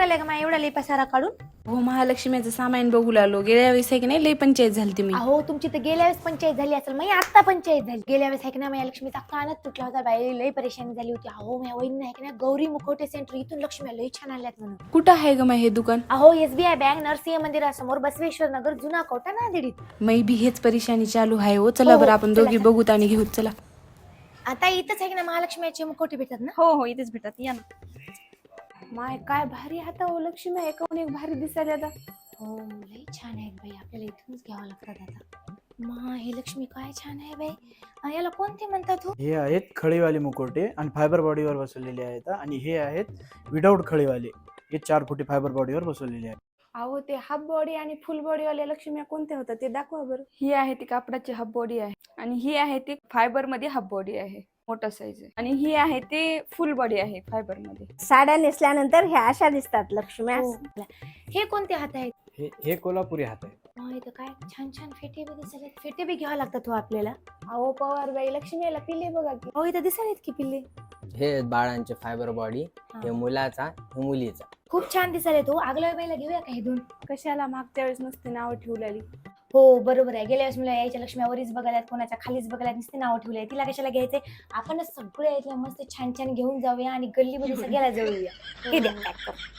लागले का मा एवढा लई पसारा काढून? हो महालक्ष्मीचं सामान बघू लागलो. गेल्या वेळेस आहे की नाही लई पंचायत झाली तुम्ही. अहो तुमची तर गेल्या वेळेस पंचायत झाली असेल, मी आता पंचायत झाली. गेल्या वेळेस आहे की नाही माझ्या लक्ष्मीचा कानच तुटला होता बाई, लई परेशानी झाली होती. अहो माझ्या वहिनी आहे की नाही गौरी मुखवटे सेंटर इथून लक्ष्मी लई छान आल्यात म्हणून. कुठं आहे ग हे दुकान? अहो SBI बँक नरसिंह मंदिरासमोर बसवेश्वर नगर जुना कोटा नांदेडीत. मै बी हेच परेशानी चालू आहे. हो चला बरं आपण दोघी बघूत आणि घेऊत चला. आता इथंच आहे की ना महालक्ष्मीचे मुखवटे भेटतात ना? हो हो इथेच भेटतात या ना. माय काय भारी आता हो लक्ष्मी आहे का एक भारी दिसायला आता. हो लई छान आहेत बाई, आपल्याला इथूनच घ्यावं लागतात आता. मा हे लक्ष्मी काय छान आहे बाई. याला कोणते म्हणतात हो? हे आहेत खळीवाले मुकोटे आणि फायबर बॉडीवर बसवलेले आहेत आणि हे आहेत विदाऊट खळीवाले. हे 4 फुटी फायबर बॉडीवर बसवलेले आहेत. अहो ते हाफ बॉडी आणि फुल बॉडी वाले लक्ष्मी कोणत्या होतात ते दाखवा बरं. ही आहे ती कापडाची हाफ बॉडी आहे आणि ही आहे ती फायबर मध्ये हाफ बॉडी आहे, मोठा साईज आहे. आणि ही आहे ते फुल बॉडी आहे फायबर मध्ये. साड्या नेसल्यानंतर ह्या अशा दिसतात लक्ष्म्या. हो. हे कोणते हात आहेत? हे कोल्हापुरी हात आहे. इथं काय छान छान फेटे बी दिसले. फेटे बी घ्यावं लागतात हो आपल्याला. अहो पवार बाई लक्ष्मीला पिल्ले बघा की. हो इथं दिसलेत की पिल्ले. हे बाळांचे फायबर बॉडी, हे मुलाचा, हे मुलीचा. खूप छान दिसलेत हो. आगल्या वेळेला घेऊया का हे दोन? कशाला मागच्या वेळेस नुसती नाव ठेवलेली. हो बरोबर आहे. गेल्या वेळेस मला यायच्या लक्ष्म्यावरच बघायला, कोणाच्या खालीच बघायला नुसते नाव ठेवले. तिला कशाला घ्यायचे? आपणच सगळे मस्त छान छान घेऊन जाऊया आणि गल्लीमध्ये सगळ्याला जळूया. हे द्या पॅक करून.